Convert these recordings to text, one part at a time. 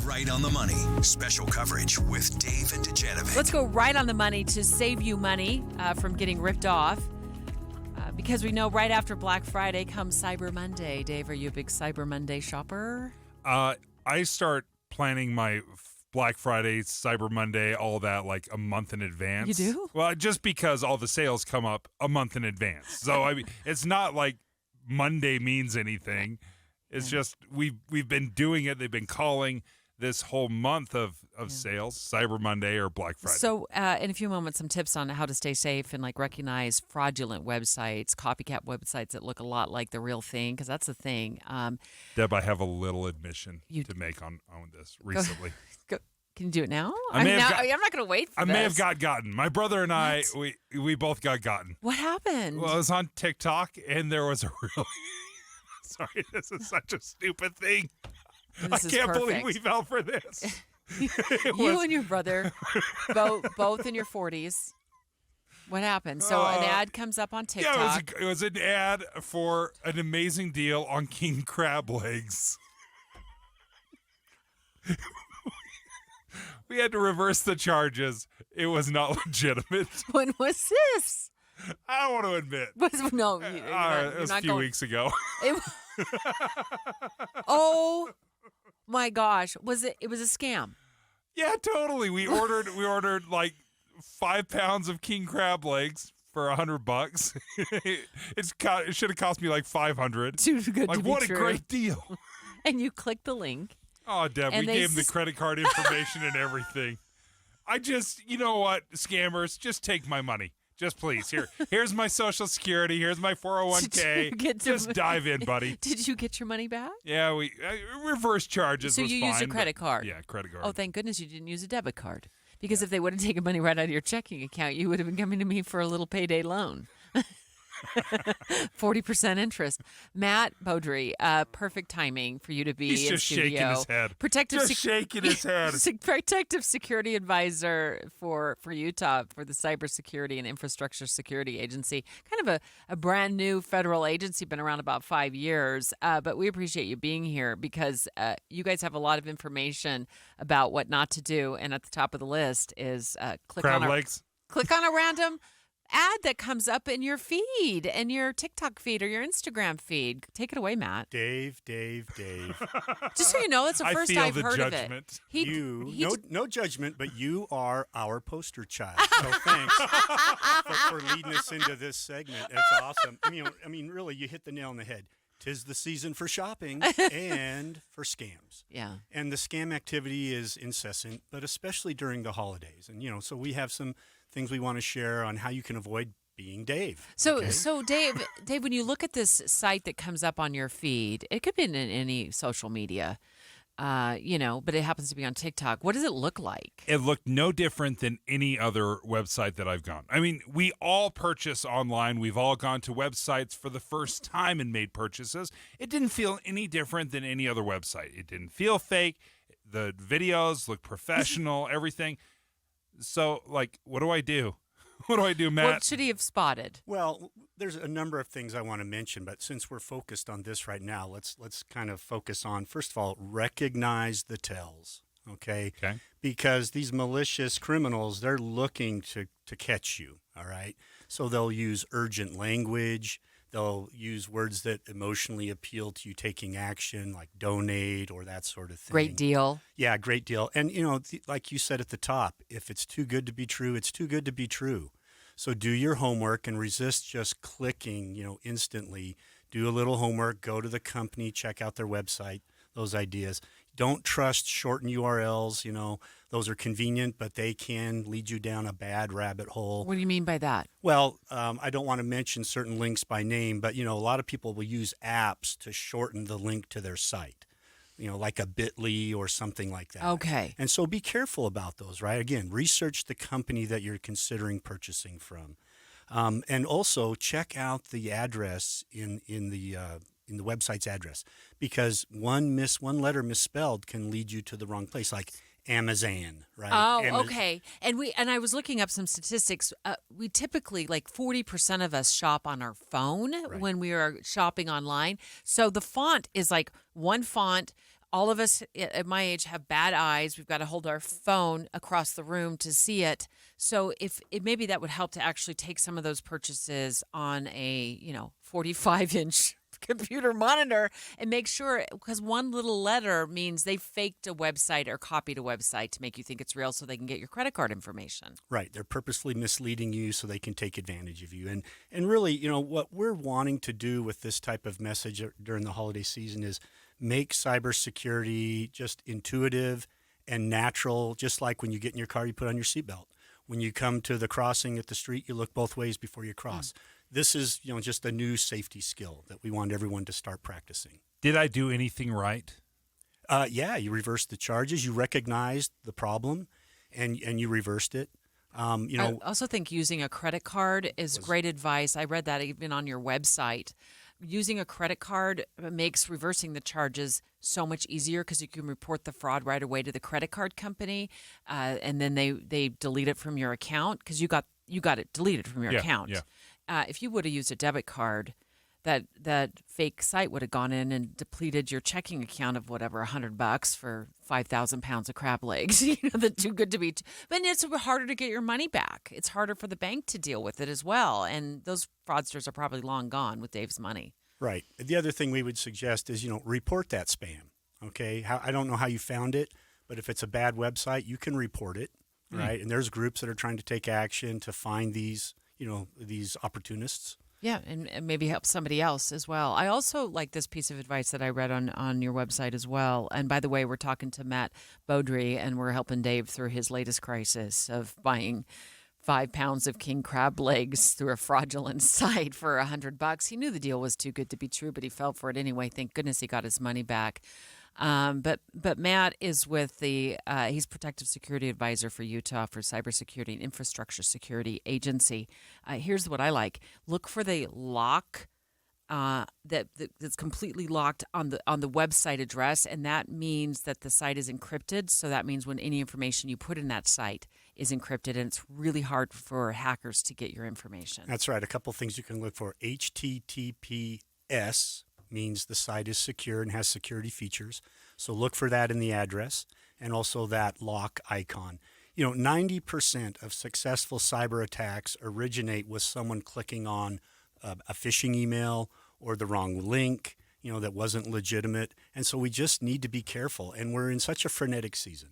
Right on the Money. Special coverage with Dave and Dejanovic. Let's go right on the money to save you money from getting ripped off. Because we know right after Black Friday comes Cyber Monday. Dave, are you a big Cyber Monday shopper? I start planning my Black Friday, Cyber Monday, all that like a month in advance. You do? Well, just because all the sales come up a month in advance. So I mean, it's not like Monday means anything. It's just we've been doing it. They've been calling this whole month of sales, Cyber Monday or Black Friday. So in a few moments, some tips on how to stay safe and like recognize fraudulent websites, copycat websites that look a lot like the real thing, because that's the thing. Deb, I have a little admission to make on this recently. Can you do it now? I'm not going to wait for I this. may have got gotten. My brother and I, we both got gotten. What happened? Well, I was on TikTok, and there was a really... Sorry, this is such a stupid thing. I can't believe we fell for this. You and your brother, both in your 40s. What happened? So an ad comes up on TikTok. Yeah, it was an ad for an amazing deal on king crab legs. We had to reverse the charges. It was not legitimate. When was this? I don't want to admit. It was a few weeks ago. Oh my gosh! It was a scam? Yeah, totally. We ordered like 5 pounds of king crab legs for $100. It should have cost me like $500. Too good to be what true. A great deal! And you click the link. Oh, Deb, we gave them the credit card information and everything. You know what, scammers, just take my money. Just please. Here's my Social Security. Here's my 401k. Just dive in, buddy. Did you get your money back? Yeah, we reverse charges. So you used a credit card? Yeah, ccredit card. Oh, thank goodness you didn't use a debit card. Because if they would have taken money right out of your checking account, you would have been coming to me for a little payday loan. 40% interest. Matt Beaudry, perfect timing for you to be He's in just studio. shaking his head. Shaking his head. Protective security advisor for Utah for the Cybersecurity and Infrastructure Security Agency. Kind of a brand new federal agency, been around about 5 years. But we appreciate you being here because you guys have a lot of information about what not to do. And at the top of the list is click on a random ad that comes up in your feed, in your TikTok feed or your Instagram feed. Take it away, Matt. Dave. Just so you know, it's the first I've heard judgment. of it. No judgment, but you are our poster child. So thanks for leading us into this segment. It's awesome. I mean, really, you hit the nail on the head. 'Tis the season for shopping and for scams. Yeah. And the scam activity is incessant, but especially during the holidays. And, so we have some things we want to share on how you can avoid being Dave. So Dave, when you look at this site that comes up on your feed, it could be in any social media, but it happens to be on TikTok. What does it look like? It looked no different than any other website that I've gone. I mean, we all purchase online. We've all gone to websites for the first time and made purchases. It didn't feel any different than any other website. It didn't feel fake. The videos look professional, everything. So, what do I do? What do I do, Matt? What should he have spotted? Well, there's a number of things I want to mention, but since we're focused on this right now, let's kind of focus on, first of all, recognize the tells, okay? Because these malicious criminals, they're looking to catch you, all right? So they'll use urgent language. They'll use words that emotionally appeal to you taking action, like donate or that sort of thing. Great deal. Yeah, great deal. And, like you said at the top, if it's too good to be true, it's too good to be true. So do your homework and resist just clicking, instantly. Do a little homework, go to the company, check out their website, those ideas. Don't trust shortened URLs. Those are convenient, but they can lead you down a bad rabbit hole. What do you mean by that? Well, I don't want to mention certain links by name, but, a lot of people will use apps to shorten the link to their site, like a Bitly or something like that. Okay. And so be careful about those, right? Again, research the company that you're considering purchasing from. And also check out the address in the website's address, because one letter misspelled can lead you to the wrong place, like Amazon, right? Oh, okay. And I was looking up some statistics. We typically, 40% of us shop on our phone when we are shopping online. So the font is like one font all of us at my age have bad eyes. We've got to hold our phone across the room to see it. So if maybe that would help to actually take some of those purchases on a 45-inch computer monitor and make sure, because one little letter means they faked a website or copied a website to make you think it's real so they can get your credit card information. Right. They're purposely misleading you so they can take advantage of you. And really, what we're wanting to do with this type of message during the holiday season is make cybersecurity just intuitive and natural, just like when you get in your car, you put on your seatbelt. When you come to the crossing at the street, you look both ways before you cross. This is, just a new safety skill that we want everyone to start practicing. Did I do anything right? Yeah, you reversed the charges. You recognized the problem, and you reversed it. I also think using a credit card is great advice. I read that even on your website. Using a credit card makes reversing the charges so much easier because you can report the fraud right away to the credit card company, and then they delete it from your account because you got it deleted from your account. Yeah. If you would have used a debit card, that fake site would have gone in and depleted your checking account of whatever $100 for 5,000 pounds of crab legs. That's too good to be. But it's harder to get your money back. It's harder for the bank to deal with it as well. And those fraudsters are probably long gone with Dave's money. Right. The other thing we would suggest is report that spam. Okay. I don't know how you found it, but if it's a bad website, you can report it. Right. And there's groups that are trying to take action to find these opportunists. Yeah, and maybe help somebody else as well. I also like this piece of advice that I read on your website as well. And by the way, we're talking to Matt Beaudry, and we're helping Dave through his latest crisis of buying 5 pounds of king crab legs through a fraudulent site for $100. He knew the deal was too good to be true, but he fell for it anyway. Thank goodness he got his money back. But Matt is with he's Protective Security Advisor for Utah for Cybersecurity and Infrastructure Security Agency. Here's what I like: look for the lock that's completely locked on the website address, and that means that the site is encrypted. So that means when any information you put in that site is encrypted, and it's really hard for hackers to get your information. That's right. A couple things you can look for: HTTPS means the site is secure and has security features. So look for that in the address, and also that lock icon. 90% of successful cyber attacks originate with someone clicking on a phishing email or the wrong link, that wasn't legitimate. And so we just need to be careful. And we're in such a frenetic season.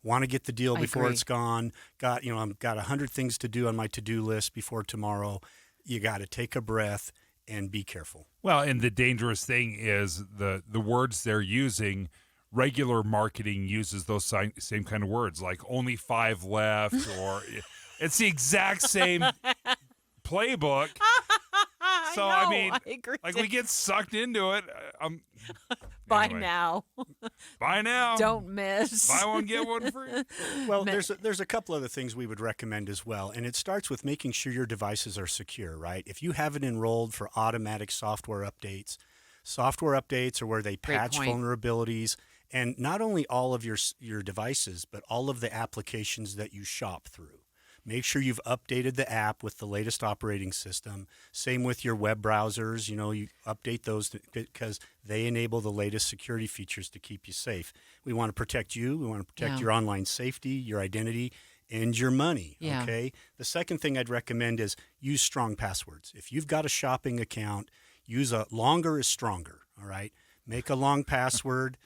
Want to get the deal before it's gone. I've got 100 things to do on my to-do list before tomorrow. You got to take a breath and be careful. Well, and the dangerous thing is the words they're using. Regular marketing uses those same kind of words, like only 5 left, or it's the exact same playbook. So I agree. Like we get sucked into it. Buy anyway. now. Buy now. Don't miss. Buy one, get one free. Well, there's a couple other things we would recommend as well, and it starts with making sure your devices are secure, right? If you have it enrolled for automatic software updates are where they patch vulnerabilities, and not only all of your devices, but all of the applications that you shop through. Make sure you've updated the app with the latest operating system. Same with your web browsers. You update those because they enable the latest security features to keep you safe. We want to protect you. We want to protect your online safety, your identity, and your money. Yeah. Okay. The second thing I'd recommend is use strong passwords. If you've got a shopping account, use longer is stronger. All right. Make a long password.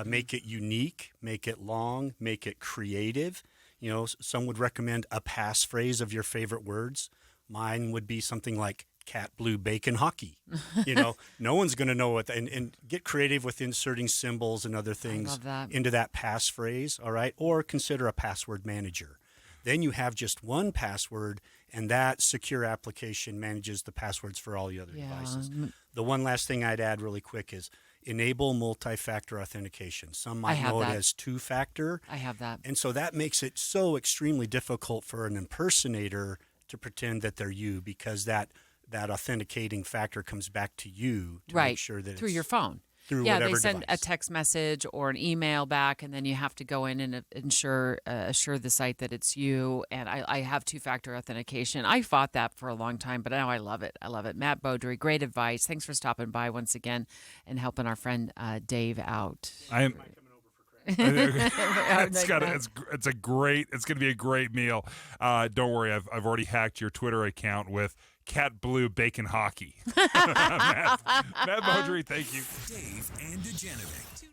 Make it unique. Make it long. Make it creative. Some would recommend a passphrase of your favorite words. Mine would be something like cat blue bacon hockey. No one's going to know what, and get creative with inserting symbols and other things into that passphrase, all right? Or consider a password manager. Then you have just one password, and that secure application manages the passwords for all the other devices. The one last thing I'd add really quick is enable multi-factor authentication. Some might know it as two-factor. I have that. And so that makes it so extremely difficult for an impersonator to pretend that they're you, because that authenticating factor comes back to you to make sure that through your phone. through Yeah, whatever they send device. a text message or an email back, and then you have to go in and assure the site that it's you. And I have two-factor authentication. I fought that for a long time, but now I love it. I love it. Matt Beaudry, great advice. Thanks for stopping by once again and helping our friend Dave out. It's going to be a great meal. Don't worry, I've already hacked your Twitter account with Cat Blue Bacon Hockey. Matt Beaudry, thank you. Dave and Dujanovic.